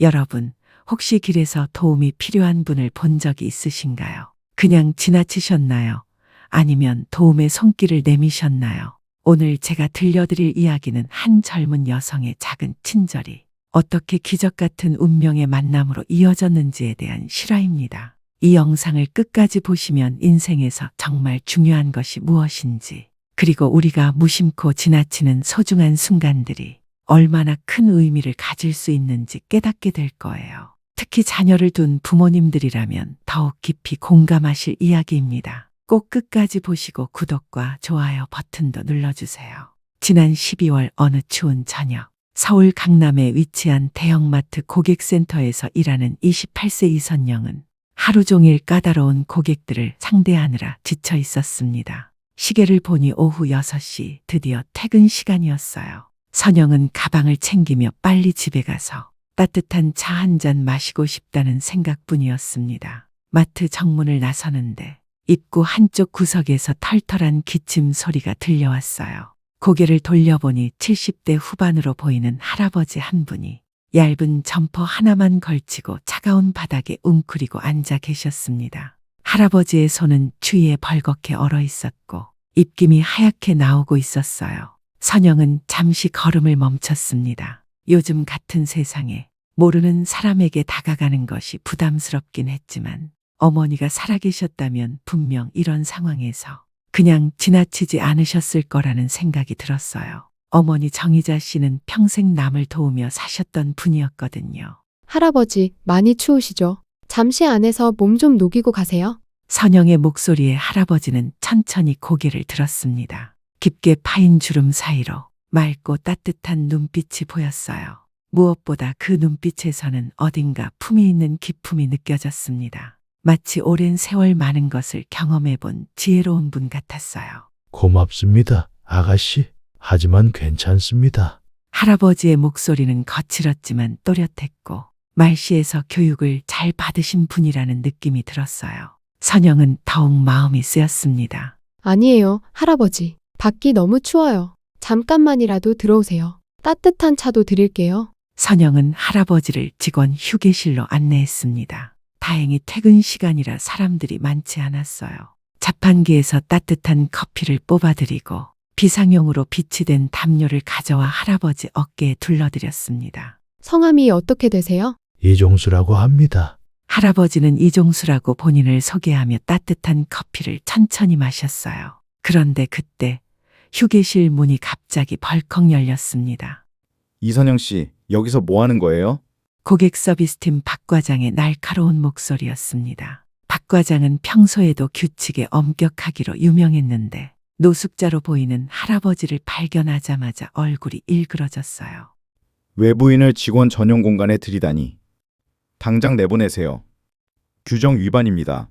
여러분, 혹시 길에서 도움이 필요한 분을 본 적이 있으신가요? 그냥 지나치셨나요? 아니면 도움의 손길을 내미셨나요? 오늘 제가 들려드릴 이야기는 한 젊은 여성의 작은 친절이 어떻게 기적 같은 운명의 만남으로 이어졌는지에 대한 실화입니다. 이 영상을 끝까지 보시면 인생에서 정말 중요한 것이 무엇인지, 그리고 우리가 무심코 지나치는 소중한 순간들이 얼마나 큰 의미를 가질 수 있는지 깨닫게 될 거예요. 특히 자녀를 둔 부모님들이라면 더욱 깊이 공감하실 이야기입니다. 꼭 끝까지 보시고 구독과 좋아요 버튼도 눌러주세요. 지난 12월 어느 추운 저녁, 서울 강남에 위치한 대형마트 고객센터에서 일하는 28세 이선영은 하루 종일 까다로운 고객들을 상대하느라 지쳐 있었습니다. 시계를 보니 오후 6시, 드디어 퇴근 시간이었어요. 선영은 가방을 챙기며 빨리 집에 가서 따뜻한 차 한 잔 마시고 싶다는 생각뿐이었습니다. 마트 정문을 나서는데 입구 한쪽 구석에서 털털한 기침 소리가 들려왔어요. 고개를 돌려보니 70대 후반으로 보이는 할아버지 한 분이 얇은 점퍼 하나만 걸치고 차가운 바닥에 웅크리고 앉아 계셨습니다. 할아버지의 손은 추위에 벌겋게 얼어 있었고 입김이 하얗게 나오고 있었어요. 선영은 잠시 걸음을 멈췄습니다. 요즘 같은 세상에 모르는 사람에게 다가가는 것이 부담스럽긴 했지만 어머니가 살아계셨다면 분명 이런 상황에서 그냥 지나치지 않으셨을 거라는 생각이 들었어요. 어머니 정희자 씨는 평생 남을 도우며 사셨던 분이었거든요. 할아버지, 많이 추우시죠? 잠시 안에서 몸 좀 녹이고 가세요. 선영의 목소리에 할아버지는 천천히 고개를 들었습니다. 깊게 파인 주름 사이로 맑고 따뜻한 눈빛이 보였어요. 무엇보다 그 눈빛에서는 어딘가 품이 있는 기품이 느껴졌습니다. 마치 오랜 세월 많은 것을 경험해본 지혜로운 분 같았어요. 고맙습니다, 아가씨. 하지만 괜찮습니다. 할아버지의 목소리는 거칠었지만 또렷했고 말씨에서 교육을 잘 받으신 분이라는 느낌이 들었어요. 선영은 더욱 마음이 쓰였습니다. 아니에요, 할아버지. 밖이 너무 추워요. 잠깐만이라도 들어오세요. 따뜻한 차도 드릴게요. 선영은 할아버지를 직원 휴게실로 안내했습니다. 다행히 퇴근 시간이라 사람들이 많지 않았어요. 자판기에서 따뜻한 커피를 뽑아드리고 비상용으로 비치된 담요를 가져와 할아버지 어깨에 둘러드렸습니다. 성함이 어떻게 되세요? 이종수라고 합니다. 할아버지는 이종수라고 본인을 소개하며 따뜻한 커피를 천천히 마셨어요. 그런데 그때 휴게실 문이 갑자기 벌컥 열렸습니다. 이선영 씨, 여기서 뭐 하는 거예요? 고객 서비스팀 박 과장의 날카로운 목소리였습니다. 박 과장은 평소에도 규칙에 엄격하기로 유명했는데 노숙자로 보이는 할아버지를 발견하자마자 얼굴이 일그러졌어요. 외부인을 직원 전용 공간에 들이다니. 당장 내보내세요. 규정 위반입니다.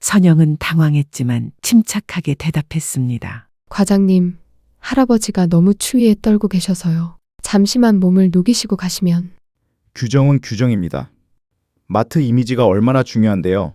선영은 당황했지만 침착하게 대답했습니다. 과장님, 할아버지가 너무 추위에 떨고 계셔서요. 잠시만 몸을 녹이시고 가시면. 규정은 규정입니다. 마트 이미지가 얼마나 중요한데요.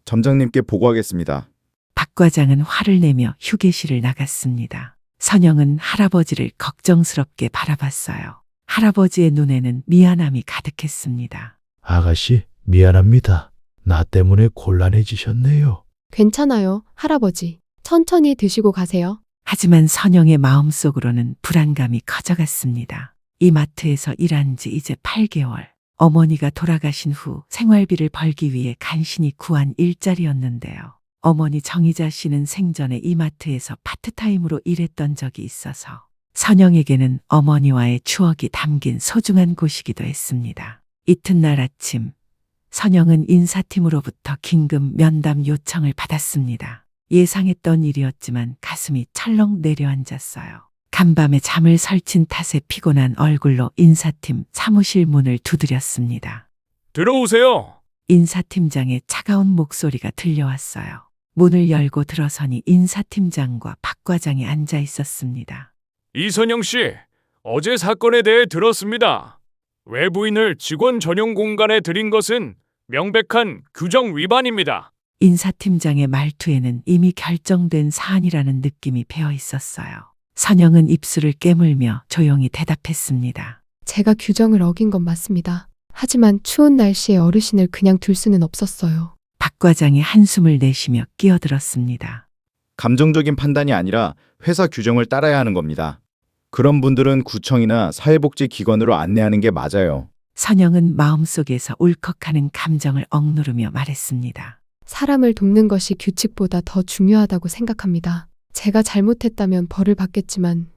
점장님께 보고하겠습니다. 박 과장은 화를 내며 휴게실을 나갔습니다. 선영은 할아버지를 걱정스럽게 바라봤어요. 할아버지의 눈에는 미안함이 가득했습니다. 아가씨, 미안합니다. 나 때문에 곤란해지셨네요. 괜찮아요, 할아버지. 천천히 드시고 가세요. 하지만 선영의 마음속으로는 불안감이 커져갔습니다. 이 마트에서 일한 지 이제 8개월. 어머니가 돌아가신 후 생활비를 벌기 위해 간신히 구한 일자리였는데요. 어머니 정희자 씨는 생전에 이 마트에서 파트타임으로 일했던 적이 있어서 선영에게는 어머니와의 추억이 담긴 소중한 곳이기도 했습니다. 이튿날 아침, 선영은 인사팀으로부터 긴급 면담 요청을 받았습니다. 예상했던 일이었지만 가슴이 철렁 내려앉았어요. 간밤에 잠을 설친 탓에 피곤한 얼굴로 인사팀 사무실 문을 두드렸습니다. 들어오세요. 인사팀장의 차가운 목소리가 들려왔어요. 문을 열고 들어서니 인사팀장과 박 과장이 앉아 있었습니다. 이선영 씨, 어제 사건에 대해 들었습니다. 외부인을 직원 전용 공간에 들인 것은 명백한 규정 위반입니다. 인사팀장의 말투에는 이미 결정된 사안이라는 느낌이 배어 있었어요. 선영은 입술을 깨물며 조용히 대답했습니다. 제가 규정을 어긴 건 맞습니다. 하지만 추운 날씨에 어르신을 그냥 둘 수는 없었어요. 박 과장이 한숨을 내쉬며 끼어들었습니다. 감정적인 판단이 아니라 회사 규정을 따라야 하는 겁니다. 그런 분들은 구청이나 사회복지기관으로 안내하는 게 맞아요. 선영은 마음속에서 울컥하는 감정을 억누르며 말했습니다. 사람을 돕는 것이 규칙보다 더 중요하다고 생각합니다. 제가 잘못했다면 벌을 받겠지만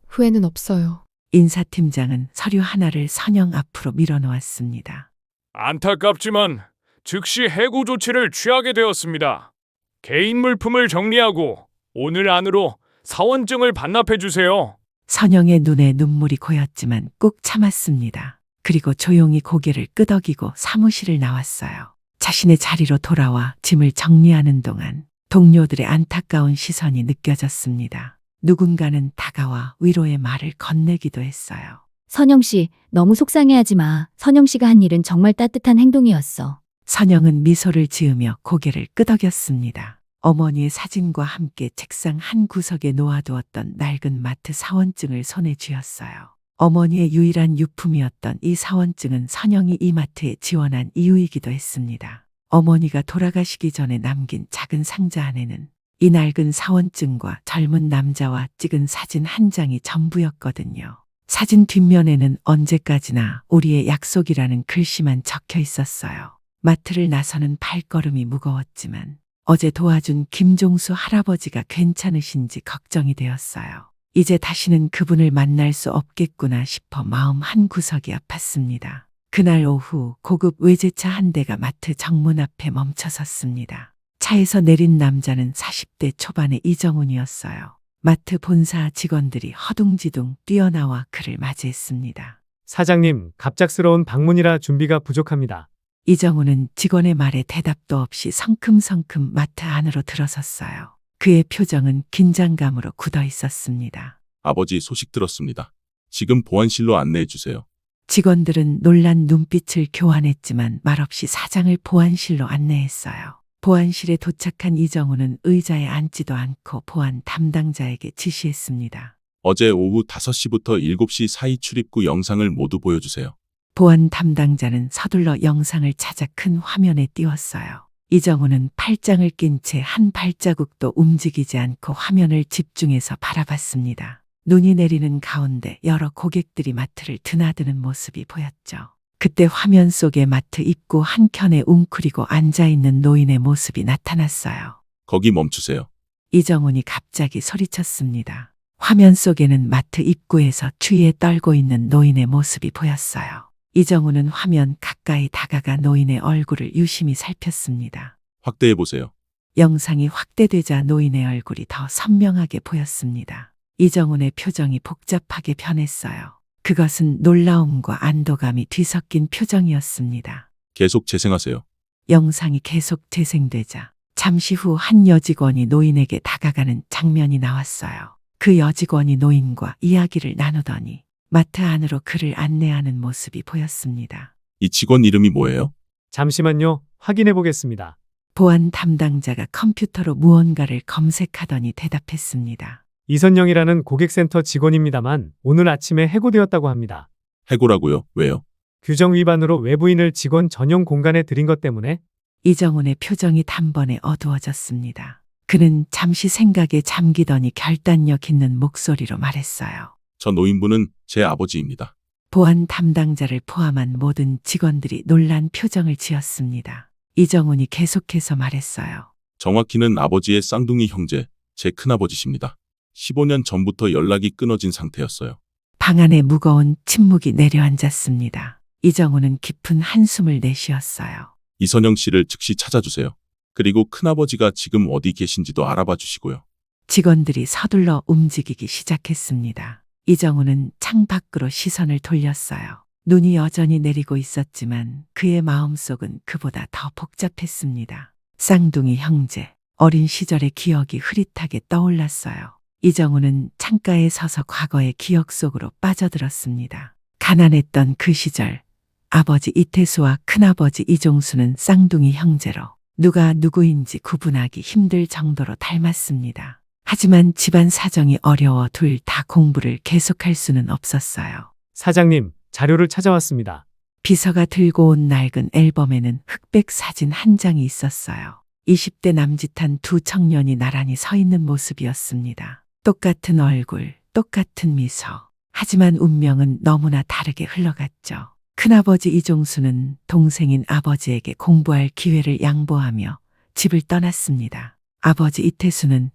후회는 없어요. 인사팀장은 서류 하나를 선영 앞으로 밀어놓았습니다. 안타깝지만 즉시 해고 조치를 취하게 되었습니다. 개인 물품을 정리하고 오늘 안으로 사원증을 반납해 주세요. 선영의 눈에 눈물이 고였지만 꾹 참았습니다. 그리고 조용히 고개를 끄덕이고 사무실을 나왔어요. 자신의 자리로 돌아와 짐을 정리하는 동안 동료들의 안타까운 시선이 느껴졌습니다. 누군가는 다가와 위로의 말을 건네기도 했어요. 선영 씨, 너무 속상해하지 마. 선영 씨가 한 일은 정말 따뜻한 행동이었어. 선영은 미소를 지으며 고개를 끄덕였습니다. 어머니의 사진과 함께 책상 한 구석에 놓아두었던 낡은 마트 사원증을 손에 쥐었어요. 어머니의 유일한 유품이었던 이 사원증은 선영이 이 마트에 지원한 이유이기도 했습니다. 어머니가 돌아가시기 전에 남긴 작은 상자 안에는 이 낡은 사원증과 젊은 남자와 찍은 사진 한 장이 전부였거든요. 사진 뒷면에는 언제까지나 우리의 약속이라는 글씨만 적혀 있었어요. 마트를 나서는 발걸음이 무거웠지만 어제 도와준 김종수 할아버지가 괜찮으신지 걱정이 되었어요. 이제 다시는 그분을 만날 수 없겠구나 싶어 마음 한구석이 아팠습니다. 그날 오후 고급 외제차 한 대가 마트 정문 앞에 멈춰섰습니다. 차에서 내린 남자는 40대 초반의 이정훈이었어요. 마트 본사 직원들이 허둥지둥 뛰어나와 그를 맞이했습니다. 사장님, 갑작스러운 방문이라 준비가 부족합니다. 이정훈은 직원의 말에 대답도 없이 성큼성큼 마트 안으로 들어섰어요. 그의 표정은 긴장감으로 굳어 있었습니다. 아버지 소식 들었습니다. 지금 보안실로 안내해 주세요. 직원들은 놀란 눈빛을 교환했지만 말없이 사장을 보안실로 안내했어요. 보안실에 도착한 이정훈은 의자에 앉지도 않고 보안 담당자에게 지시했습니다. 어제 오후 5시부터 7시 사이 출입구 영상을 모두 보여주세요. 보안 담당자는 서둘러 영상을 찾아 큰 화면에 띄웠어요. 이정훈은 팔짱을 낀 채 한 발자국도 움직이지 않고 화면을 집중해서 바라봤습니다. 눈이 내리는 가운데 여러 고객들이 마트를 드나드는 모습이 보였죠. 그때 화면 속에 마트 입구 한켠에 웅크리고 앉아있는 노인의 모습이 나타났어요. 거기 멈추세요. 이정훈이 갑자기 소리쳤습니다. 화면 속에는 마트 입구에서 추위에 떨고 있는 노인의 모습이 보였어요. 이정훈은 화면 가까이 다가가 노인의 얼굴을 유심히 살폈습니다. 확대해 보세요. 영상이 확대되자 노인의 얼굴이 더 선명하게 보였습니다. 이정훈의 표정이 복잡하게 변했어요. 그것은 놀라움과 안도감이 뒤섞인 표정이었습니다. 계속 재생하세요. 영상이 계속 재생되자 잠시 후 한 여직원이 노인에게 다가가는 장면이 나왔어요. 그 여직원이 노인과 이야기를 나누더니 마트 안으로 그를 안내하는 모습이 보였습니다. 이 직원 이름이 뭐예요? 잠시만요. 확인해 보겠습니다. 보안 담당자가 컴퓨터로 무언가를 검색하더니 대답했습니다. 이선영이라는 고객센터 직원입니다만 오늘 아침에 해고되었다고 합니다. 해고라고요? 왜요? 규정 위반으로 외부인을 직원 전용 공간에 들인 것 때문에. 이정훈의 표정이 단번에 어두워졌습니다. 그는 잠시 생각에 잠기더니 결단력 있는 목소리로 말했어요. 저 노인분은 제 아버지입니다. 보안 담당자를 포함한 모든 직원들이 놀란 표정을 지었습니다. 이정훈이 계속해서 말했어요. 정확히는 아버지의 쌍둥이 형제, 제 큰아버지십니다. 15년 전부터 연락이 끊어진 상태였어요. 방 안에 무거운 침묵이 내려앉았습니다. 이정훈은 깊은 한숨을 내쉬었어요. 이선영 씨를 즉시 찾아주세요. 그리고 큰아버지가 지금 어디 계신지도 알아봐 주시고요. 직원들이 서둘러 움직이기 시작했습니다. 이정훈은 창 밖으로 시선을 돌렸어요. 눈이 여전히 내리고 있었지만 그의 마음속은 그보다 더 복잡했습니다. 쌍둥이 형제, 어린 시절의 기억이 흐릿하게 떠올랐어요. 이정훈은 창가에 서서 과거의 기억 속으로 빠져들었습니다. 가난했던 그 시절, 아버지 이태수와 큰아버지 이종수는 쌍둥이 형제로 누가 누구인지 구분하기 힘들 정도로 닮았습니다. 하지만 집안 사정이 어려워 둘 다 공부를 계속할 수는 없었어요. 사장님, 자료를 찾아왔습니다. 비서가 들고 온 낡은 앨범에는 흑백 사진 한 장이 있었어요. 20대 남짓한 두 청년이 나란히 서 있는 모습이었습니다. 똑같은 얼굴, 똑같은 미소. 하지만 운명은 너무나 다르게 흘러갔죠. 큰아버지 이종수는 동생인 아버지에게 공부할 기회를 양보하며 집을 떠났습니다. 아버지 이태수는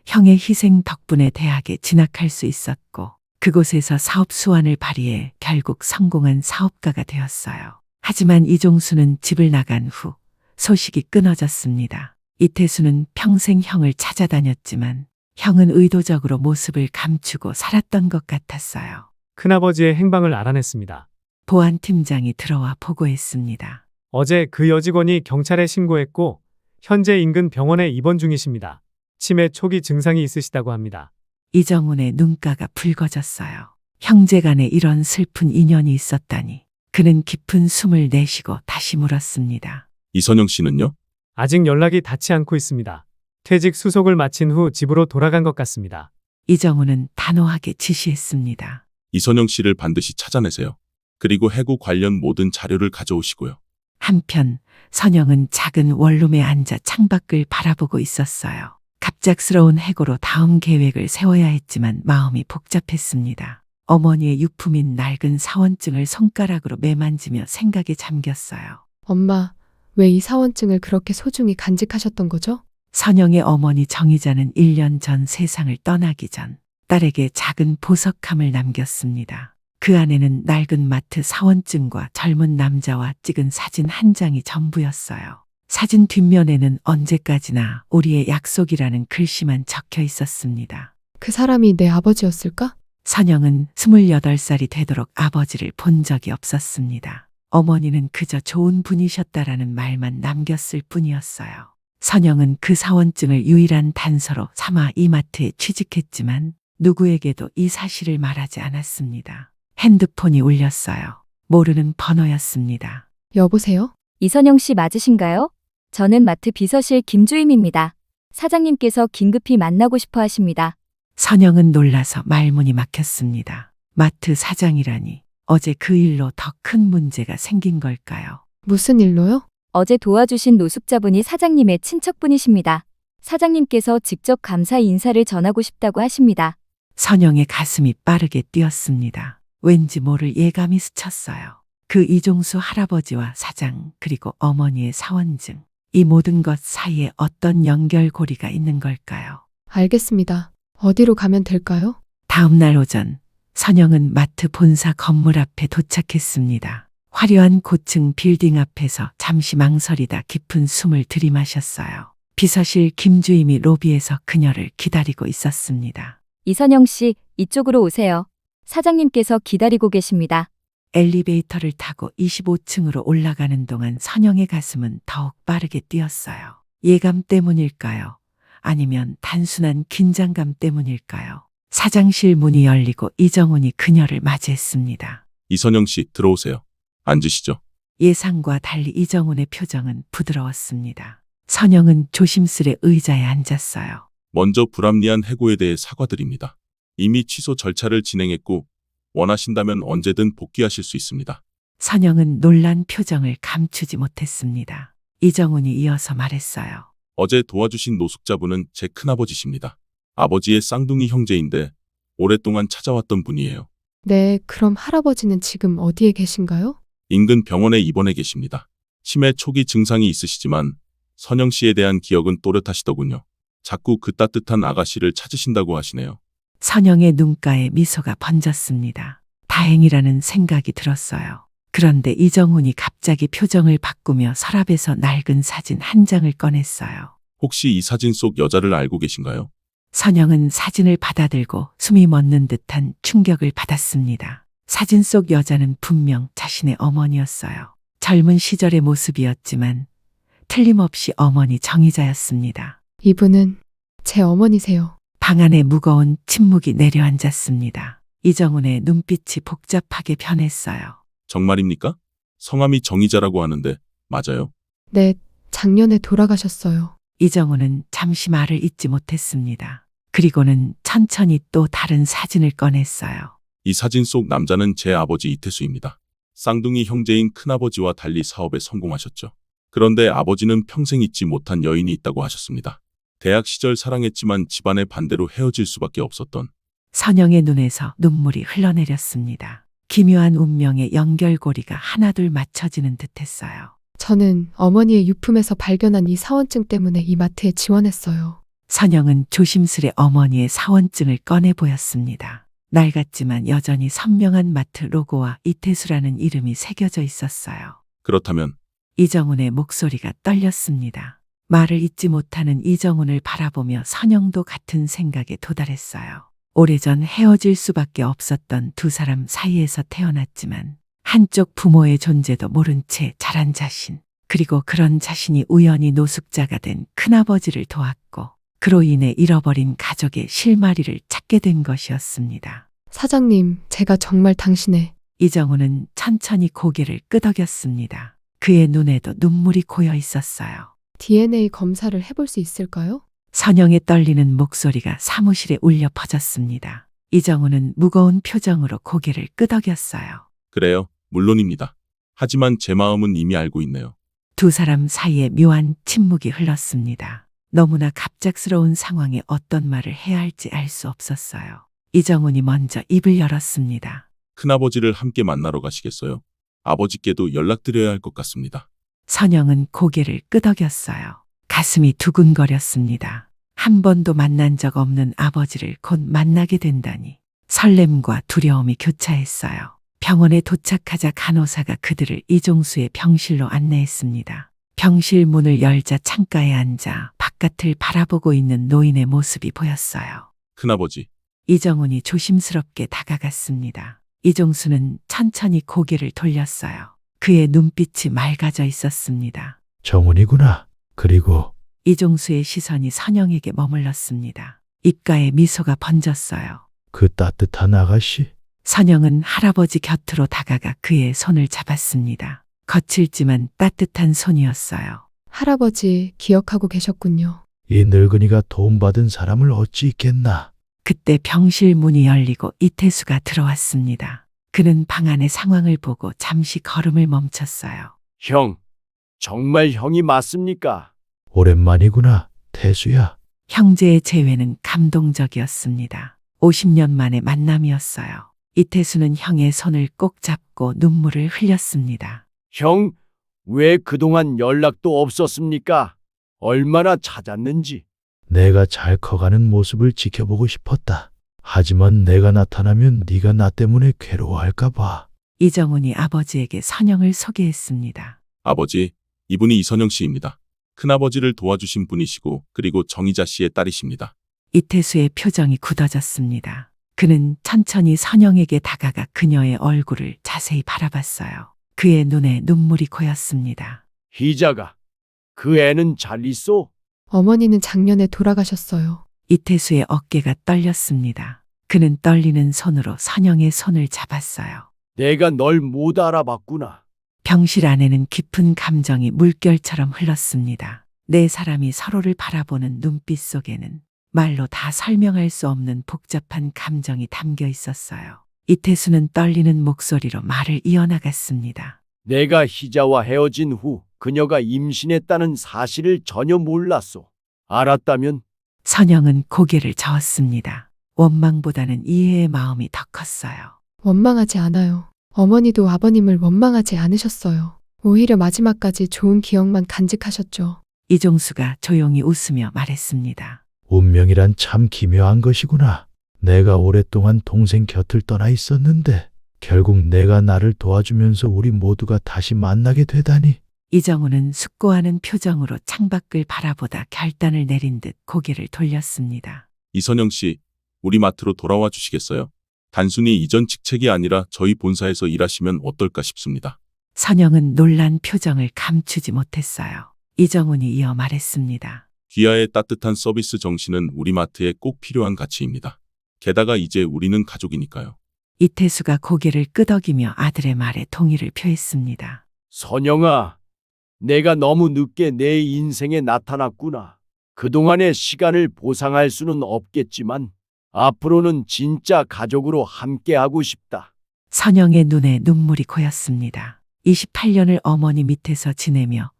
형의 희생 덕분에 대학에 진학할 수 있었고 그곳에서 사업 수완을 발휘해 결국 성공한 사업가가 되었어요. 하지만 이종수는 집을 나간 후 소식이 끊어졌습니다. 이태수는 평생 형을 찾아다녔지만 형은 의도적으로 모습을 감추고 살았던 것 같았어요. 큰아버지의 행방을 알아냈습니다. 보안팀장이 들어와 보고했습니다. 어제 그 여직원이 경찰에 신고했고 현재 인근 병원에 입원 중이십니다. 치매 초기 증상이 있으시다고 합니다. 이정훈의 눈가가 붉어졌어요. 형제간에 이런 슬픈 인연이 있었다니. 그는 깊은 숨을 내쉬고 다시 물었습니다. 이선영 씨는요? 아직 연락이 닿지 않고 있습니다. 퇴직 수속을 마친 후 집으로 돌아간 것 같습니다. 이정훈은 단호하게 지시했습니다. 이선영 씨를 반드시 찾아내세요. 그리고 해고 관련 모든 자료를 가져오시고요. 한편 선영은 작은 원룸에 앉아 창밖을 바라보고 있었어요. 갑작스러운 해고로 다음 계획을 세워야 했지만 마음이 복잡했습니다. 어머니의 유품인 낡은 사원증을 손가락으로 매만지며 생각에 잠겼어요. 엄마, 왜 이 사원증을 그렇게 소중히 간직하셨던 거죠? 선영의 어머니 정희자는 1년 전 세상을 떠나기 전 딸에게 작은 보석함을 남겼습니다. 그 안에는 낡은 마트 사원증과 젊은 남자와 찍은 사진 한 장이 전부였어요. 사진 뒷면에는 언제까지나 우리의 약속이라는 글씨만 적혀 있었습니다. 그 사람이 내 아버지였을까? 선영은 28살이 되도록 아버지를 본 적이 없었습니다. 어머니는 그저 좋은 분이셨다라는 말만 남겼을 뿐이었어요. 선영은 그 사원증을 유일한 단서로 삼아 이마트에 취직했지만 누구에게도 이 사실을 말하지 않았습니다. 핸드폰이 울렸어요. 모르는 번호였습니다. 여보세요? 이선영 씨 맞으신가요? 저는 마트 비서실 김주임입니다. 사장님께서 긴급히 만나고 싶어 하십니다. 선영은 놀라서 말문이 막혔습니다. 마트 사장이라니 어제 그 일로 더 큰 문제가 생긴 걸까요? 무슨 일로요? 어제 도와주신 노숙자분이 사장님의 친척분이십니다. 사장님께서 직접 감사 인사를 전하고 싶다고 하십니다. 선영의 가슴이 빠르게 뛰었습니다. 왠지 모를 예감이 스쳤어요. 그 이종수 할아버지와 사장 그리고 어머니의 사원증. 이 모든 것 사이에 어떤 연결고리가 있는 걸까요? 알겠습니다. 어디로 가면 될까요? 다음 날 오전 선영은 마트 본사 건물 앞에 도착했습니다. 화려한 고층 빌딩 앞에서 잠시 망설이다 깊은 숨을 들이마셨어요. 비서실 김주임이 로비에서 그녀를 기다리고 있었습니다. 이선영 씨, 이쪽으로 오세요. 사장님께서 기다리고 계십니다. 엘리베이터를 타고 25층으로 올라가는 동안 선영의 가슴은 더욱 빠르게 뛰었어요. 예감 때문일까요? 아니면 단순한 긴장감 때문일까요? 사장실 문이 열리고 이정훈이 그녀를 맞이했습니다. 이선영 씨 들어오세요. 앉으시죠. 예상과 달리 이정훈의 표정은 부드러웠습니다. 선영은 조심스레 의자에 앉았어요. 먼저 불합리한 해고에 대해 사과드립니다. 이미 취소 절차를 진행했고 원하신다면 언제든 복귀하실 수 있습니다. 선영은 놀란 표정을 감추지 못했습니다. 이정훈이 이어서 말했어요. 어제 도와주신 노숙자분은 제 큰아버지십니다. 아버지의 쌍둥이 형제인데 오랫동안 찾아왔던 분이에요. 네, 그럼 할아버지는 지금 어디에 계신가요? 인근 병원에 입원해 계십니다. 치매 초기 증상이 있으시지만 선영 씨에 대한 기억은 또렷하시더군요. 자꾸 그 따뜻한 아가씨를 찾으신다고 하시네요. 선영의 눈가에 미소가 번졌습니다. 다행이라는 생각이 들었어요. 그런데 이정훈이 갑자기 표정을 바꾸며 서랍에서 낡은 사진 한 장을 꺼냈어요. 혹시 이 사진 속 여자를 알고 계신가요? 선영은 사진을 받아들고 숨이 멎는 듯한 충격을 받았습니다. 사진 속 여자는 분명 자신의 어머니였어요. 젊은 시절의 모습이었지만 틀림없이 어머니 정희자였습니다. 이분은 제 어머니세요. 방 안에 무거운 침묵이 내려앉았습니다. 이정훈의 눈빛이 복잡하게 변했어요. 정말입니까? 성함이 정희자라고 하는데 맞아요? 네, 작년에 돌아가셨어요. 이정훈은 잠시 말을 잇지 못했습니다. 그리고는 천천히 또 다른 사진을 꺼냈어요. 이 사진 속 남자는 제 아버지 이태수입니다. 쌍둥이 형제인 큰아버지와 달리 사업에 성공하셨죠. 그런데 아버지는 평생 잊지 못한 여인이 있다고 하셨습니다. 대학 시절 사랑했지만 집안의 반대로 헤어질 수밖에 없었던 선영의 눈에서 눈물이 흘러내렸습니다. 기묘한 운명의 연결고리가 하나둘 맞춰지는 듯했어요. 저는 어머니의 유품에서 발견한 이 사원증 때문에 이 마트에 지원했어요. 선영은 조심스레 어머니의 사원증을 꺼내 보였습니다. 낡았지만 여전히 선명한 마트 로고와 이태수라는 이름이 새겨져 있었어요. 그렇다면 이정훈의 목소리가 떨렸습니다. 말을 잇지 못하는 이정훈을 바라보며 선영도 같은 생각에 도달했어요. 오래전 헤어질 수밖에 없었던 두 사람 사이에서 태어났지만 한쪽 부모의 존재도 모른 채 자란 자신, 그리고 그런 자신이 우연히 노숙자가 된 큰아버지를 도왔고 그로 인해 잃어버린 가족의 실마리를 찾게 된 것이었습니다. 사장님, 제가 정말 당신의 이정훈은 천천히 고개를 끄덕였습니다. 그의 눈에도 눈물이 고여 있었어요. DNA 검사를 해볼 수 있을까요? 선영의 떨리는 목소리가 사무실에 울려 퍼졌습니다. 이정훈은 무거운 표정으로 고개를 끄덕였어요. 그래요. 물론입니다. 하지만 제 마음은 이미 알고 있네요. 두 사람 사이에 묘한 침묵이 흘렀습니다. 너무나 갑작스러운 상황에 어떤 말을 해야 할지 알 수 없었어요. 이정훈이 먼저 입을 열었습니다. 큰아버지를 함께 만나러 가시겠어요? 아버지께도 연락드려야 할 것 같습니다. 선영은 고개를 끄덕였어요. 가슴이 두근거렸습니다. 한 번도 만난 적 없는 아버지를 곧 만나게 된다니. 설렘과 두려움이 교차했어요. 병원에 도착하자 간호사가 그들을 이종수의 병실로 안내했습니다. 병실 문을 열자 창가에 앉아 바깥을 바라보고 있는 노인의 모습이 보였어요. 큰아버지, 이정훈이 조심스럽게 다가갔습니다. 이종수는 천천히 고개를 돌렸어요. 그의 눈빛이 맑아져 있었습니다. 정훈이구나. 그리고 이종수의 시선이 선영에게 머물렀습니다. 입가에 미소가 번졌어요. 그 따뜻한 아가씨. 선영은 할아버지 곁으로 다가가 그의 손을 잡았습니다. 거칠지만 따뜻한 손이었어요. 할아버지 기억하고 계셨군요. 이 늙은이가 도움받은 사람을 어찌 있겠나. 그때 병실 문이 열리고 이태수가 들어왔습니다. 그는 방 안의 상황을 보고 잠시 걸음을 멈췄어요. 형, 정말 형이 맞습니까? 오랜만이구나, 태수야. 형제의 재회는 감동적이었습니다. 50년 만의 만남이었어요. 이태수는 형의 손을 꼭 잡고 눈물을 흘렸습니다. 형, 왜 그동안 연락도 없었습니까? 얼마나 찾았는지. 내가 잘 커가는 모습을 지켜보고 싶었다. 하지만 내가 나타나면 네가 나 때문에 괴로워할까 봐. 이정훈이 아버지에게 선영을 소개했습니다. 아버지, 이분이 이선영 씨입니다. 큰아버지를 도와주신 분이시고 그리고 정희자 씨의 딸이십니다. 이태수의 표정이 굳어졌습니다. 그는 천천히 선영에게 다가가 그녀의 얼굴을 자세히 바라봤어요. 그의 눈에 눈물이 고였습니다. 희자가, 그 애는 잘 있어? 어머니는 작년에 돌아가셨어요. 이태수의 어깨가 떨렸습니다. 그는 떨리는 손으로 선영의 손을 잡았어요. 내가 널 못 알아봤구나. 병실 안에는 깊은 감정이 물결처럼 흘렀습니다. 네 사람이 서로를 바라보는 눈빛 속에는 말로 다 설명할 수 없는 복잡한 감정이 담겨 있었어요. 이태수는 떨리는 목소리로 말을 이어나갔습니다. 내가 희자와 헤어진 후 그녀가 임신했다는 사실을 전혀 몰랐소. 알았다면 선영은 고개를 저었습니다. 원망보다는 이해의 마음이 더 컸어요. 원망하지 않아요. 어머니도 아버님을 원망하지 않으셨어요. 오히려 마지막까지 좋은 기억만 간직하셨죠. 이종수가 조용히 웃으며 말했습니다. 운명이란 참 기묘한 것이구나. 내가 오랫동안 동생 곁을 떠나 있었는데 결국 내가 나를 도와주면서 우리 모두가 다시 만나게 되다니. 이정훈은 숙고하는 표정으로 창밖을 바라보다 결단을 내린 듯 고개를 돌렸습니다. 이선영 씨, 우리 마트로 돌아와 주시겠어요? 단순히 이전 직책이 아니라 저희 본사에서 일하시면 어떨까 싶습니다. 선영은 놀란 표정을 감추지 못했어요. 이정훈이 이어 말했습니다. 귀하의 따뜻한 서비스 정신은 우리 마트에 꼭 필요한 가치입니다. 게다가 이제 우리는 가족이니까요. 이태수가 고개를 끄덕이며 아들의 말에 동의를 표했습니다. 선영아, 내가 너무 늦게 내 인생에 나타났구나. 그동안의 시간을 보상할 수는 없겠지만 앞으로는 진짜 가족으로 함께하고 싶다. 선영의 눈에 눈물이 고였습니다. 28년을 어머니 밑에서 지내며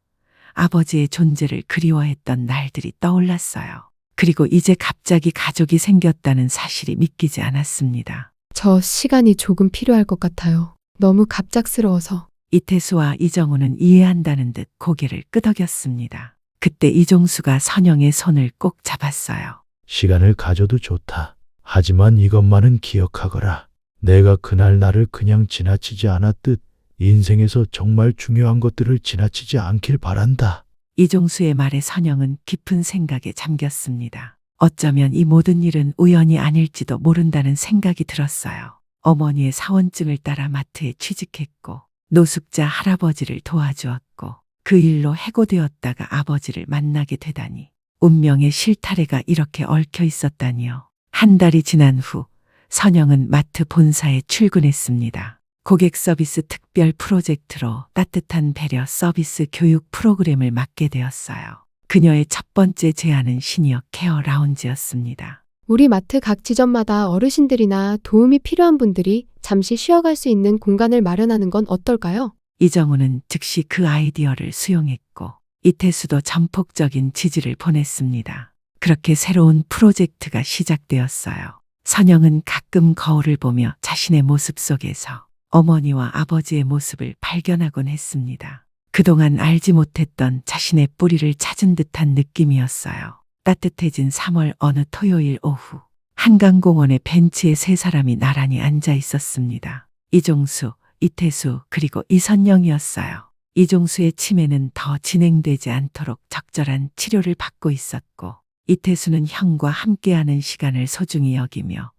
아버지의 존재를 그리워했던 날들이 떠올랐어요. 그리고 이제 갑자기 가족이 생겼다는 사실이 믿기지 않았습니다. 저 시간이 조금 필요할 것 같아요. 너무 갑작스러워서. 이태수와 이정우는 이해한다는 듯 고개를 끄덕였습니다. 그때 이종수가 선영의 손을 꼭 잡았어요. 시간을 가져도 좋다. 하지만 이것만은 기억하거라. 내가 그날 나를 그냥 지나치지 않았듯 인생에서 정말 중요한 것들을 지나치지 않길 바란다. 이종수의 말에 선영은 깊은 생각에 잠겼습니다. 어쩌면 이 모든 일은 우연이 아닐지도 모른다는 생각이 들었어요. 어머니의 사원증을 따라 마트에 취직했고 노숙자 할아버지를 도와주었고 그 일로 해고되었다가 아버지를 만나게 되다니 운명의 실타래가 이렇게 얽혀 있었다니요. 한 달이 지난 후 선영은 마트 본사에 출근했습니다. 고객 서비스 특별 프로젝트로 따뜻한 배려 서비스 교육 프로그램을 맡게 되었어요. 그녀의 첫 번째 제안은 시니어 케어 라운지였습니다. 우리 마트 각 지점마다 어르신들이나 도움이 필요한 분들이 잠시 쉬어갈 수 있는 공간을 마련하는 건 어떨까요? 이정우는 즉시 그 아이디어를 수용했고 이태수도 전폭적인 지지를 보냈습니다. 그렇게 새로운 프로젝트가 시작되었어요. 선영은 가끔 거울을 보며 자신의 모습 속에서 어머니와 아버지의 모습을 발견하곤 했습니다. 그동안 알지 못했던 자신의 뿌리를 찾은 듯한 느낌이었어요. 따뜻해진 3월 어느 토요일 오후 한강공원의 벤치에 세 사람이 나란히 앉아 있었습니다. 이종수, 이태수 그리고 이선영이었어요. 이종수의 치매는 더 진행되지 않도록 적절한 치료를 받고 있었고 이태수는 형과 함께하는 시간을 소중히 여기며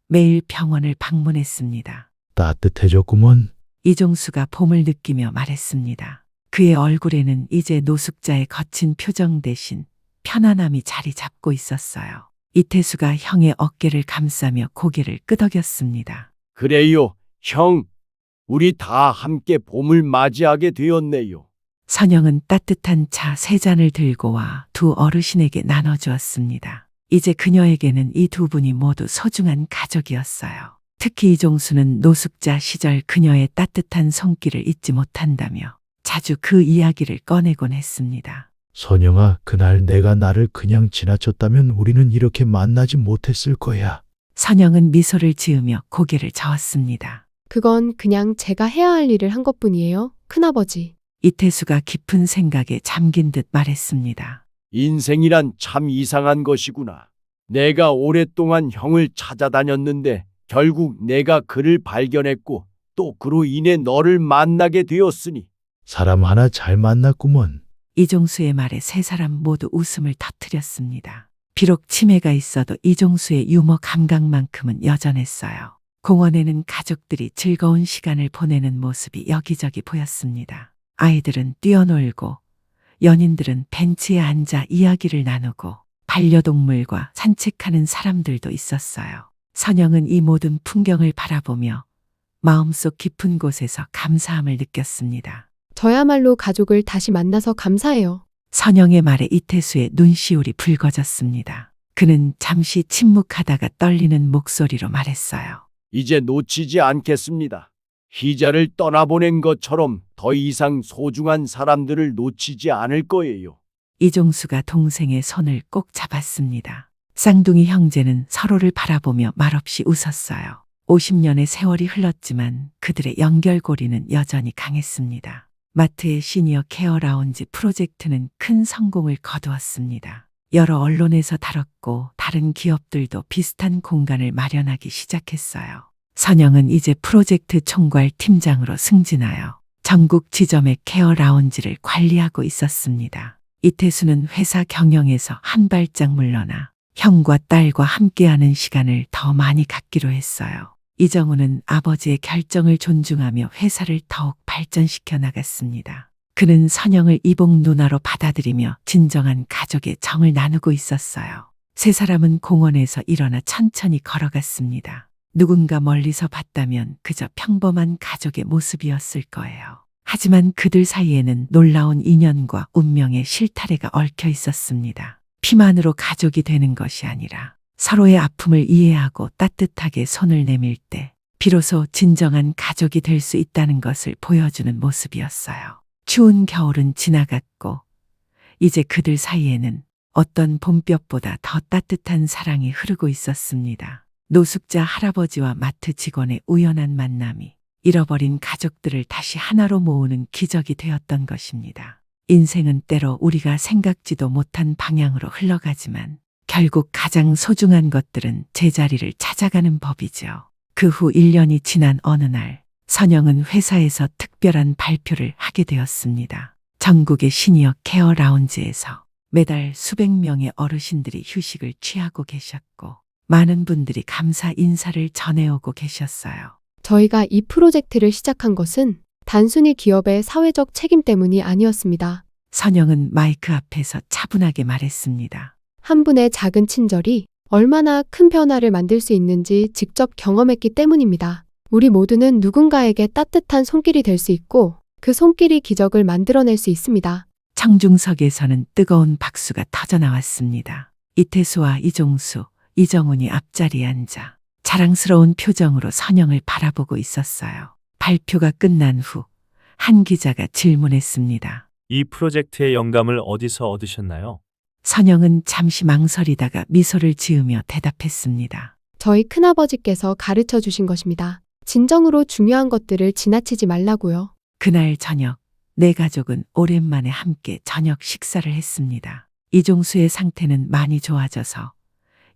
매일 병원을 방문했습니다. 따뜻해졌구먼. 이종수가 봄을 느끼며 말했습니다. 그의 얼굴에는 이제 노숙자의 거친 표정 대신 편안함이 자리 잡고 있었어요. 이태수가 형의 어깨를 감싸며 고개를 끄덕였습니다. 그래요, 형. 우리 다 함께 봄을 맞이하게 되었네요. 선영은 따뜻한 차 3잔을 들고 와 두 어르신에게 나눠주었습니다. 이제 그녀에게는 이 두 분이 모두 소중한 가족이었어요. 특히 이종수는 노숙자 시절 그녀의 따뜻한 손길을 잊지 못한다며 자주 그 이야기를 꺼내곤 했습니다. 선영아, 그날 내가 나를 그냥 지나쳤다면 우리는 이렇게 만나지 못했을 거야. 선영은 미소를 지으며 고개를 저었습니다. 그건 그냥 제가 해야 할 일을 한 것뿐이에요, 큰아버지. 이태수가 깊은 생각에 잠긴 듯 말했습니다. 인생이란 참 이상한 것이구나. 내가 오랫동안 형을 찾아다녔는데 결국 내가 그를 발견했고 또 그로 인해 너를 만나게 되었으니. 사람 하나 잘 만났구먼. 이종수의 말에 세 사람 모두 웃음을 터뜨렸습니다. 비록 치매가 있어도 이종수의 유머 감각만큼은 여전했어요. 공원에는 가족들이 즐거운 시간을 보내는 모습이 여기저기 보였습니다. 아이들은 뛰어놀고 연인들은 벤치에 앉아 이야기를 나누고 반려동물과 산책하는 사람들도 있었어요. 선영은 이 모든 풍경을 바라보며 마음속 깊은 곳에서 감사함을 느꼈습니다. 저야말로 가족을 다시 만나서 감사해요. 선영의 말에 이태수의 눈시울이 붉어졌습니다. 그는 잠시 침묵하다가 떨리는 목소리로 말했어요. 이제 놓치지 않겠습니다. 희자를 떠나보낸 것처럼 더 이상 소중한 사람들을 놓치지 않을 거예요. 이종수가 동생의 손을 꼭 잡았습니다. 쌍둥이 형제는 서로를 바라보며 말없이 웃었어요. 50년의 세월이 흘렀지만 그들의 연결고리는 여전히 강했습니다. 마트의 시니어 케어 라운지 프로젝트는 큰 성공을 거두었습니다. 여러 언론에서 다뤘고 다른 기업들도 비슷한 공간을 마련하기 시작했어요. 선영은 이제 프로젝트 총괄 팀장으로 승진하여 전국 지점의 케어 라운지를 관리하고 있었습니다. 이태수는 회사 경영에서 한 발짝 물러나 형과 딸과 함께하는 시간을 더 많이 갖기로 했어요. 이정우는 아버지의 결정을 존중하며 회사를 더욱 발전시켜 나갔습니다. 그는 선영을 이복 누나로 받아들이며 진정한 가족의 정을 나누고 있었어요. 세 사람은 공원에서 일어나 천천히 걸어갔습니다. 누군가 멀리서 봤다면 그저 평범한 가족의 모습이었을 거예요. 하지만 그들 사이에는 놀라운 인연과 운명의 실타래가 얽혀 있었습니다. 피만으로 가족이 되는 것이 아니라 서로의 아픔을 이해하고 따뜻하게 손을 내밀 때 비로소 진정한 가족이 될 수 있다는 것을 보여주는 모습이었어요. 추운 겨울은 지나갔고 이제 그들 사이에는 어떤 봄볕보다 더 따뜻한 사랑이 흐르고 있었습니다. 노숙자 할아버지와 마트 직원의 우연한 만남이 잃어버린 가족들을 다시 하나로 모으는 기적이 되었던 것입니다. 인생은 때로 우리가 생각지도 못한 방향으로 흘러가지만 결국 가장 소중한 것들은 제자리를 찾아가는 법이죠. 그 후 1년이 지난 어느 날 선영은 회사에서 특별한 발표를 하게 되었습니다. 전국의 시니어 케어 라운지에서 매달 수백 명의 어르신들이 휴식을 취하고 계셨고 많은 분들이 감사 인사를 전해오고 계셨어요. 저희가 이 프로젝트를 시작한 것은 단순히 기업의 사회적 책임 때문이 아니었습니다. 선영은 마이크 앞에서 차분하게 말했습니다. 한 분의 작은 친절이 얼마나 큰 변화를 만들 수 있는지 직접 경험했기 때문입니다. 우리 모두는 누군가에게 따뜻한 손길이 될 수 있고 그 손길이 기적을 만들어낼 수 있습니다. 청중석에서는 뜨거운 박수가 터져나왔습니다. 이태수와 이종수, 이정훈이 앞자리에 앉아 자랑스러운 표정으로 선영을 바라보고 있었어요. 발표가 끝난 후 한 기자가 질문했습니다. 이 프로젝트의 영감을 어디서 얻으셨나요? 선영은 잠시 망설이다가 미소를 지으며 대답했습니다. 저희 큰아버지께서 가르쳐 주신 것입니다. 진정으로 중요한 것들을 지나치지 말라고요. 그날 저녁 네 가족은 오랜만에 함께 저녁 식사를 했습니다. 이종수의 상태는 많이 좋아져서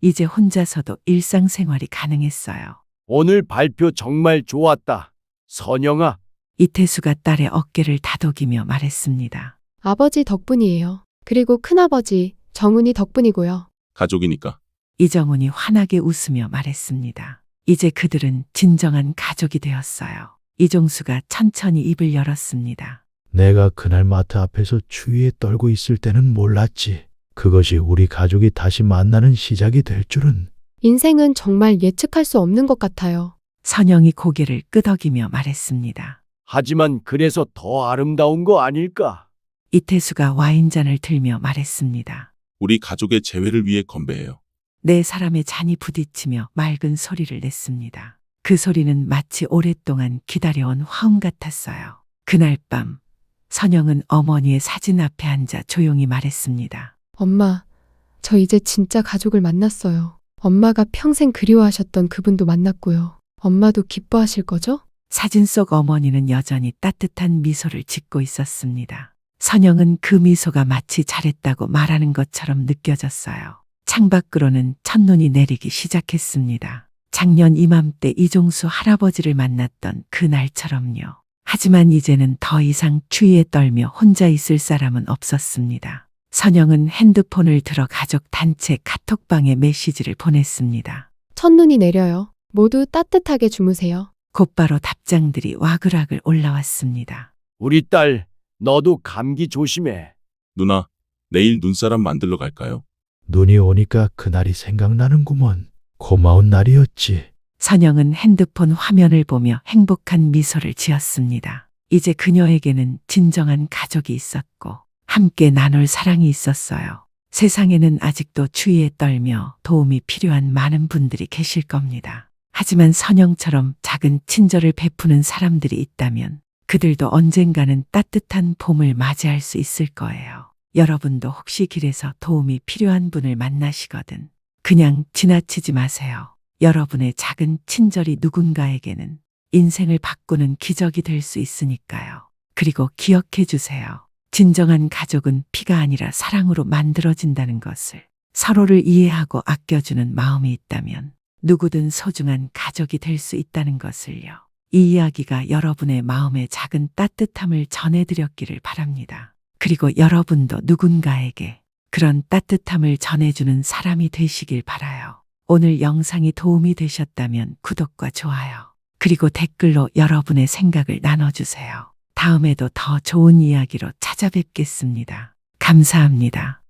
이제 혼자서도 일상생활이 가능했어요. 오늘 발표 정말 좋았다. 선영아, 이태수가 딸의 어깨를 다독이며 말했습니다. 아버지 덕분이에요. 그리고 큰아버지, 정훈이 덕분이고요. 가족이니까. 이정훈이 환하게 웃으며 말했습니다. 이제 그들은 진정한 가족이 되었어요. 이종수가 천천히 입을 열었습니다. 내가 그날 마트 앞에서 추위에 떨고 있을 때는 몰랐지. 그것이 우리 가족이 다시 만나는 시작이 될 줄은. 인생은 정말 예측할 수 없는 것 같아요. 선영이 고개를 끄덕이며 말했습니다. 하지만 그래서 더 아름다운 거 아닐까? 이태수가 와인잔을 들며 말했습니다. 우리 가족의 재회를 위해 건배해요. 네 사람의 잔이 부딪히며 맑은 소리를 냈습니다. 그 소리는 마치 오랫동안 기다려온 화음 같았어요. 그날 밤 선영은 어머니의 사진 앞에 앉아 조용히 말했습니다. 엄마, 저 이제 진짜 가족을 만났어요. 엄마가 평생 그리워하셨던 그분도 만났고요. 엄마도 기뻐하실 거죠? 사진 속 어머니는 여전히 따뜻한 미소를 짓고 있었습니다. 선영은 그 미소가 마치 잘했다고 말하는 것처럼 느껴졌어요. 창밖으로는 첫눈이 내리기 시작했습니다. 작년 이맘때 이종수 할아버지를 만났던 그 날처럼요. 하지만 이제는 더 이상 추위에 떨며 혼자 있을 사람은 없었습니다. 선영은 핸드폰을 들어 가족 단체 카톡방에 메시지를 보냈습니다. 첫눈이 내려요. 모두 따뜻하게 주무세요. 곧바로 답장들이 와글와글 올라왔습니다. 우리 딸, 너도 감기 조심해. 누나, 내일 눈사람 만들러 갈까요? 눈이 오니까 그날이 생각나는구먼. 고마운 날이었지. 선영은 핸드폰 화면을 보며 행복한 미소를 지었습니다. 이제 그녀에게는 진정한 가족이 있었고 함께 나눌 사랑이 있었어요. 세상에는 아직도 추위에 떨며 도움이 필요한 많은 분들이 계실 겁니다. 하지만 선영처럼 작은 친절을 베푸는 사람들이 있다면 그들도 언젠가는 따뜻한 봄을 맞이할 수 있을 거예요. 여러분도 혹시 길에서 도움이 필요한 분을 만나시거든 그냥 지나치지 마세요. 여러분의 작은 친절이 누군가에게는 인생을 바꾸는 기적이 될 수 있으니까요. 그리고 기억해 주세요. 진정한 가족은 피가 아니라 사랑으로 만들어진다는 것을. 서로를 이해하고 아껴주는 마음이 있다면 누구든 소중한 가족이 될 수 있다는 것을요. 이 이야기가 여러분의 마음에 작은 따뜻함을 전해드렸기를 바랍니다. 그리고 여러분도 누군가에게 그런 따뜻함을 전해주는 사람이 되시길 바라요. 오늘 영상이 도움이 되셨다면 구독과 좋아요, 그리고 댓글로 여러분의 생각을 나눠주세요. 다음에도 더 좋은 이야기로 찾아뵙겠습니다. 감사합니다.